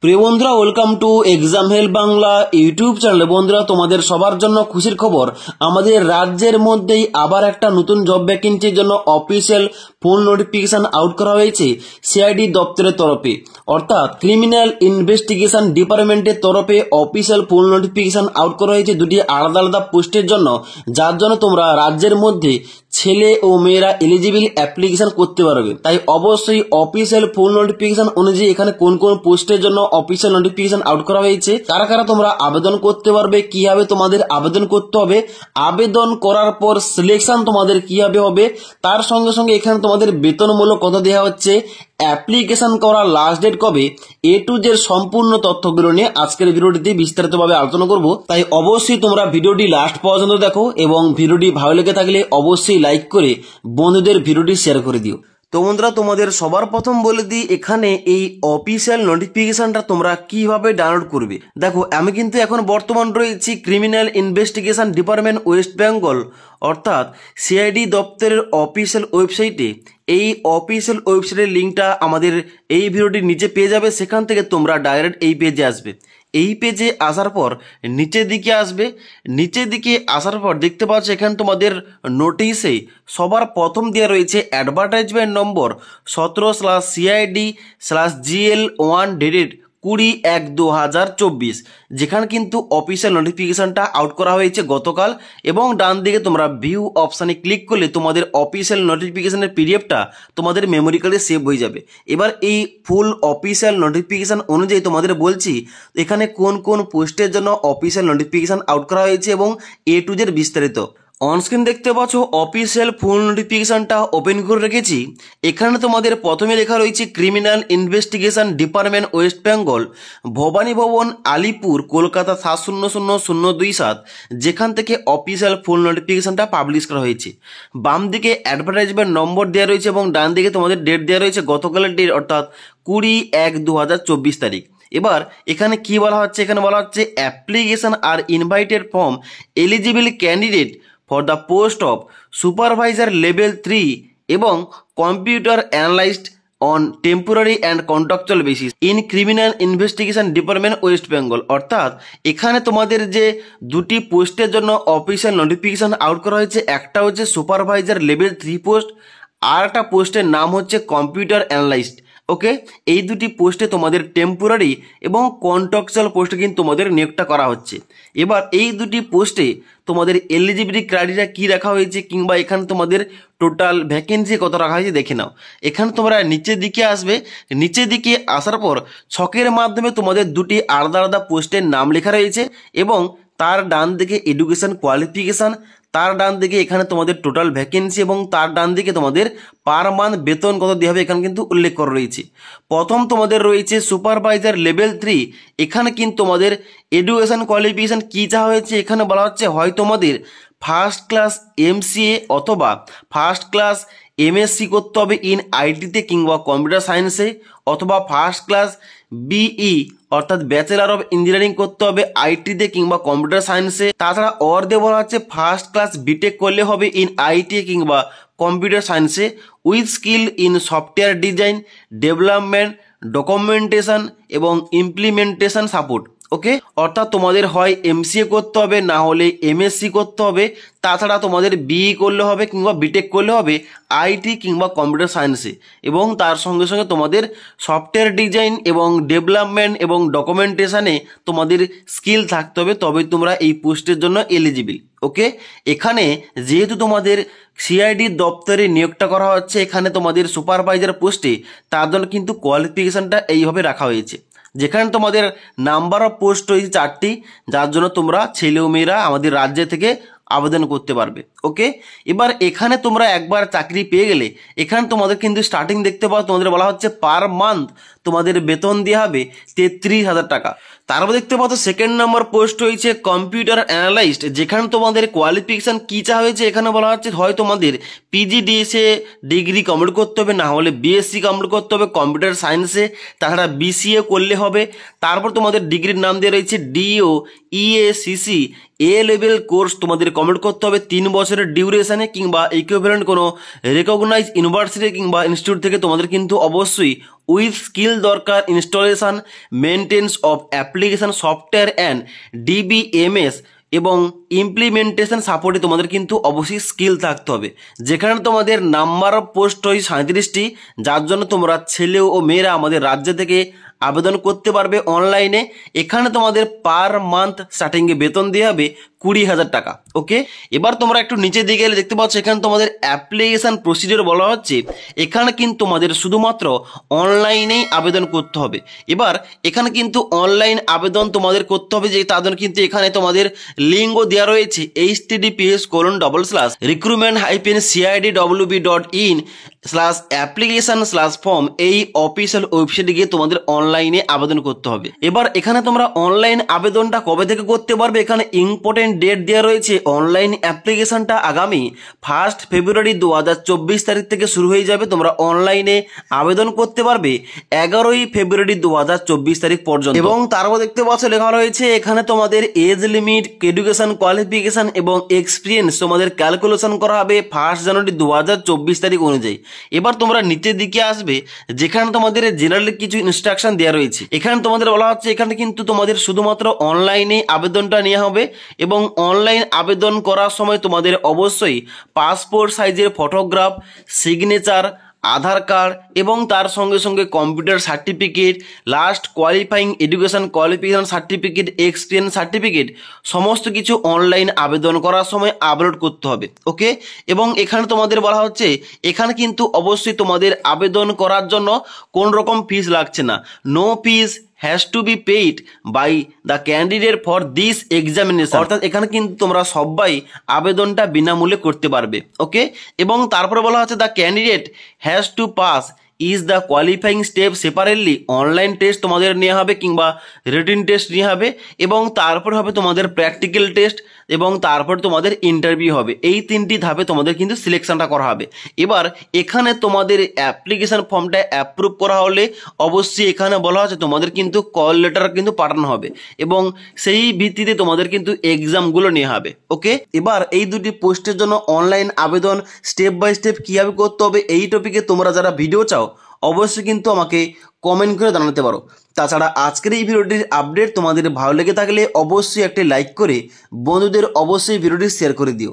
প্রিয় বন্ধুরা, welcome to exam help Bangla YouTube চ্যানেলে। বন্ধুরা, তোমাদের সবার জন্য খুশির খবর, আমাদের রাজ্যের মধ্যেই আবার একটা নতুন জব ভ্যাকেন্সির জন্য অফিসিয়াল ফুল নোটিফিকেশন আউট করা হয়েছে সিআইডি দপ্তরের তরফে, অর্থাৎ ক্রিমিনাল ইনভেস্টিগেশন ডিপার্টমেন্টের তরফে অফিসিয়াল ফুল নোটিফিকেশন আউট করা হয়েছে দুটি আলাদা আলাদা পোস্টের জন্য, যার জন্য তোমরা রাজ্যের মধ্যে ছেলে ও মেয়েরা এলিজিবল অ্যাপ্লিকেশন করতে পারবে। তাই অবশ্যই অফিসিয়াল ফুল নোটিফিকেশন অনুযায়ী এখানে কোন কোন পোস্টের জন্য অফিসিয়াল নোটিফিকেশন আউট করা হয়েছে, কারা কারা তোমরা আবেদন করতে পারবে, কিভাবে তোমাদের আবেদন করতে হবে, আবেদন করার পর সিলেকশন তোমাদের কিভাবে হবে, তার সঙ্গে সঙ্গে এখানে তোমাদের বেতনমূলক কত দেওয়া হচ্ছে, অ্যাপ্লিকেশন করার লাস্ট ডেট কবে, এ টু জেড সম্পূর্ণ তথ্যগুলো নিয়ে আজকের ভিডিওটিতে বিস্তারিতভাবে আলোচনা করব। তাই অবশ্যই তোমরা ভিডিওটি লাস্ট পর্যন্ত দেখো এবং ভিডিওটি ভালো লেগে থাকলে অবশ্যই লাইক করে বন্ধুদের ভিডিওটি শেয়ার করে দিও। তো বন্ধুরা, তোমাদের সবার প্রথম বলে দিই এখানে এই অফিসিয়াল নোটিফিকেশনটা তোমরা কিভাবে ডাউনলোড করবে। দেখো, আমি কিন্তু এখন বর্তমান রয়েছি criminal investigation department West Bengal, অর্থাৎ সিআইডি দপ্তরের অফিসিয়াল ওয়েবসাইটে। এই অফিসিয়াল ওয়েবসাইটের লিঙ্কটা আমাদের এই ভিডিওটির নিচে পেয়ে যাবে, সেখান থেকে তোমরা ডাইরেক্ট এই পেজে আসবে। এই পেজে আসার পর নিচের দিকে আসবে, নিচের দিকে আসার পর দেখতে পাচ্ছ এখানে তোমাদের নোটিশে সবার প্রথম দেওয়া রয়েছে অ্যাডভার্টাইজমেন্ট নম্বর 17/CID/GL1 ডেটেড 20/1/2024, যেখানে কিন্তু অফিসিয়াল নোটিফিকেশনটা আউট করা হয়েছে গতকাল। এবং ডান দিকে তোমরা ভিউ অপশানে ক্লিক করলে তোমাদের অফিসিয়াল নোটিফিকেশনের পিডিএফটা তোমাদের মেমোরি কার্ডে সেভ হয়ে যাবে। এবার এই ফুল অফিসিয়াল নোটিফিকেশন অনুযায়ী তোমাদের বলছি এখানে কোন কোন পোস্টের জন্য অফিসিয়াল নোটিফিকেশন আউট করা হয়েছে এবং এ টু জেড বিস্তারিত। অনস্ক্রিন দেখতে পাচ্ছ অফিসিয়াল ফুল নোটিফিকেশনটা ওপেন করে রেখেছি। এখানে তোমাদের প্রথমে লেখা রয়েছে criminal investigation department West Bengal, Bhabani Bhavan, Alipur, Kolkata 700027, যেখান থেকে অফিসিয়াল ফুল নোটিফিকেশনটা পাবলিশ করা হয়েছে। বাম দিকে অ্যাডভার্টাইজমেন্ট নম্বর দেওয়া রয়েছে এবং ডান দিকে তোমাদের ডেট দেওয়া রয়েছে গতকালের ডেট, অর্থাৎ 20/1/2024 তারিখ। এবার এখানে কি বলা হচ্ছে, এখানে বলা হচ্ছে application are invited from eligible candidate for the post of supervisor level 3 এবং computer analyst on temporary and contractual basis in criminal investigation department West Bengal. অর্থাৎ এখানে তোমাদের যে দুটি পোস্টের জন্য অফিসিয়াল নোটিফিকেশন আউট করা হয়েছে, একটা হচ্ছে সুপারভাইজার লেভেল 3 পোস্ট, আর একটা পোস্টের নাম হচ্ছে কম্পিউটার অ্যানালাইস্ট। ওকে, এই দুটি পোস্টে তোমাদের টেম্পোরারি এবং কন্ট্রাকচুয়াল পোস্টে কিন্তু তোমাদের নিয়োগটা করা হচ্ছে। এবার এই দুটি পোস্টে তোমাদের এলিজিবিলিটি ক্রাইটেরিয়া কী রাখা হয়েছে কিংবা এখানে তোমাদের টোটাল ভ্যাকেন্সি কত রাখা হয়েছে দেখে নাও। এখানে তোমরা নিচের দিকে আসবে, নিচের দিকে আসার পর ছকের মাধ্যমে তোমাদের দুটি আলাদা আলাদা পোস্টের নাম লেখা রয়েছে এবং তার ডান দিকে এডুকেশন কোয়ালিফিকেশান, তার ডান দিকে এখানে তোমাদের টোটাল ভ্যাকেন্সি এবং তার ডান দিকে তোমাদের পার মান্থ বেতন কত দেওয়া হবে এখানে কিন্তু উল্লেখ করা রয়েছে। প্রথম তোমাদের রয়েছে সুপারভাইজার লেভেল 3, এখানে কিন্তু তোমাদের এডুকেশন কোয়ালিফিকেশান কী চাওয়া হয়েছে, এখানে বলা হচ্ছে হয় তোমাদের ফার্স্ট ক্লাস MCA অথবা ফার্স্ট ক্লাস MSc করতে হবে ইন আইটিতে কিংবা কম্পিউটার সায়েন্সে, অথবা ফার্স্ট ক্লাস BE অর্থাৎ ব্যাচেলার অফ ইঞ্জিনিয়ারিং করতে হবে আইটিতে কিংবা কম্পিউটার সায়েন্সে। তাছাড়া অর দিয়ে বলা হচ্ছে ফার্স্ট ক্লাস বিটেক করলে হবে ইন আইটি কিংবা কম্পিউটার সায়েন্সে with skill in software design, development, documentation এবং ইমপ্লিমেন্টেশন সাপোর্ট। ওকে, অর্থাৎ তোমাদের হয় MCA করতে হবে, না হলে MSc করতে হবে, তাছাড়া তোমাদের BE করলে হবে কিংবা বিটেক করলে হবে আইটি কিংবা কম্পিউটার সায়েন্সে, এবং তার সঙ্গে সঙ্গে তোমাদের সফটওয়্যার ডিজাইন এবং ডেভেলপমেন্ট এবং ডকুমেন্টেশনে তোমাদের স্কিল থাকতে হবে, তবে তোমরা এই পোস্টের জন্য এলিজিবল। ওকে, এখানে যেহেতু তোমাদের সিআইডি দপ্তরে নিয়োগটা করা হচ্ছে, এখানে তোমাদের সুপারভাইজার পোস্টে, তার জন্য কিন্তু কোয়ালিফিকেশানটা এইভাবে রাখা হয়েছে। যেখানে তোমাদের নাম্বার অফ পোস্ট রয়েছে 4টি, যার জন্য তোমরা ছেলে ও মেয়েরা আমাদের রাজ্য থেকে আবেদন করতে পারবে। ওকে, এবার এখানে তোমরা একবার চাকরি পেয়ে গেলে এখানে তোমাদের কিন্তু স্টার্টিং দেখতে পাও, তোমাদের বলা হচ্ছে পার মান্থ তোমাদের বেতন দেওয়া হবে 33,000 টাকা। তারপর দেখতে পাচ্ছ সেকেন্ড নম্বর পোস্ট রয়েছে কম্পিউটার অ্যানালাইস্ট, যেখানে তোমাদের কোয়ালিফিকেশান কী চাওয়া হয়েছে, এখানে বলা হচ্ছে হয় তোমাদের PGDSA ডিগ্রি কমপ্লিট করতে হবে, না হলে BSc কমপ্লিট করতে হবে কম্পিউটার সায়েন্সে, তাছাড়া BCA করলে হবে। তারপর তোমাদের ডিগ্রির নাম দিয়ে রয়েছে DO EACC A level course তোমাদের কমপ্লিট করতে হবে 3 বছরের ডিউরেশনে কিংবা ইকুইভ্যালেন্ট কোনো রেকগনাইজ ইউনিভার্সিটি কিংবা ইনস্টিটিউট থেকে তোমাদের কিন্তু অবশ্যই উইথ স্কিল দরকার installation maintenance of application software and DBMS এবং ইমপ্লিমেন্টেশন সাপোর্টে তোমাদের কিন্তু অবশ্যই স্কিল থাকতে হবে। যেখানে তোমাদের নাম্বার অফ পোস্ট হয় 37টি, যার জন্য তোমরা ছেলে ও মেয়েরা আমাদের রাজ্য থেকে আবেদন করতে পারবে অনলাইনে। এখানে তোমাদের পার মান্থ স্টার্টিংয়ে বেতন দেওয়া হবে 20,000 টাকা। ওকে, এবার তোমরা একটু নিচে দিকে গেলে দেখতে পাচ্ছ এখানে তোমাদের অ্যাপ্লিকেশন প্রসিডিওর বলা হচ্ছে। এখানে কিন্তু তোমাদের শুধুমাত্র অনলাইনেই আবেদন করতে হবে। এবার এখানে কিন্তু অনলাইন আবেদন তোমাদের করতে হবে, যে তার জন্য কিন্তু এখানে তোমাদের লিঙ্কও দেওয়া রয়েছে https://recruitment-crdwb.in/application/form এই অফিসিয়াল ওয়েবসাইটে গিয়ে তোমাদের অনলাইনে আবেদন করতে হবে। এবার এখানে তোমরা অনলাইন আবেদনটা কবে থেকে করতে পারবে, এখানে ইম্পর্টেন্ট ডেট দেওয়া রয়েছে। অনলাইন অ্যাপ্লিকেশনটা আগামী 1 ফেব্রুয়ারি 2024 তারিখ থেকে শুরু হয়ে যাবে। তোমরা অনলাইনে আবেদন করতে পারবে 11 ফেব্রুয়ারি 2024 তারিখ পর্যন্ত। এবং তারপর দেখতে পাচ্ছ লেখা রয়েছে এখানে তোমাদের এজ লিমিট, এডুকেশন কোয়ালিফিকেশন এবং এক্সপিরিয়েন্স তোমাদের ক্যালকুলেশন করা হবে 1 জানুয়ারি 2024 তারিখ অনুযায়ী। এবার তোমরা নিচের দিকে আসবে, যেখানে তোমাদের জেনারেল কিছু ইনস্ট্রাকশন দেওয়া রয়েছে। এখানে তোমাদের বলা হচ্ছে এখানে কিন্তু তোমাদের শুধুমাত্র অনলাইনে আবেদনটা নেওয়া হবে এবং অনলাইন আবেদন করার সময় তোমাদের অবশ্যই পাসপোর্ট সাইজের ফটোগ্রাফ, সিগনেচার, আধার কার্ড এবং তার সঙ্গে সঙ্গে computer certificate, last qualifying education qualification certificate, experience certificate সমস্ত কিছু অনলাইন আবেদন করার সময় আপলোড করতে হবে। ওকে, এবং এখানে তোমাদের বলা হচ্ছে এখানে কিন্তু অবশ্যই তোমাদের আবেদন করার জন্য কোন রকম ফিস লাগছে না। No fees has to be paid by the candidate for this examination, অর্থাৎ এখানে কিন্তু তোমরা সবাই আবেদনটা বিনামূল্যে করতে পারবে। ওকে, এবং তারপরে বলা হচ্ছে the candidate has to pass is the qualifying step separately. Online test তোমাদের নেওয়া হবে কিংবা রিটিন টেস্ট নেওয়া হবে এবং তারপর হবে তোমাদের প্র্যাকটিক্যাল টেস্ট এবং তারপর তোমাদের ইন্টারভিউ হবে। এই 3টি ধাপে তোমাদের কিন্তু সিলেকশনটা করা হবে। এবার এখানে তোমাদের অ্যাপ্লিকেশন ফর্মটা অ্যাপ্রুভ করা হলে অবশ্যই এখানে বলা হচ্ছে তোমাদের কিন্তু কল লেটার কিন্তু পাঠানো হবে এবং সেই ভিত্তিতে তোমাদের কিন্তু এক্সামগুলো নেওয়া হবে। ওকে, এবার এই দুটি পোস্টের জন্য অনলাইন আবেদন স্টেপ বাই স্টেপ কীভাবে করতে হবে এই টপিকে তোমরা যারা ভিডিও চাও অবশ্যই কিন্তু আমাকে কমেন্ট করে জানাতে পারো। তাছাড়া আজকের এই ভিডিওটির আপডেট তোমাদের ভালো লেগে থাকলে অবশ্যই একটি লাইক করে বন্ধুদের অবশ্যই ভিডিওটি শেয়ার করে দিও।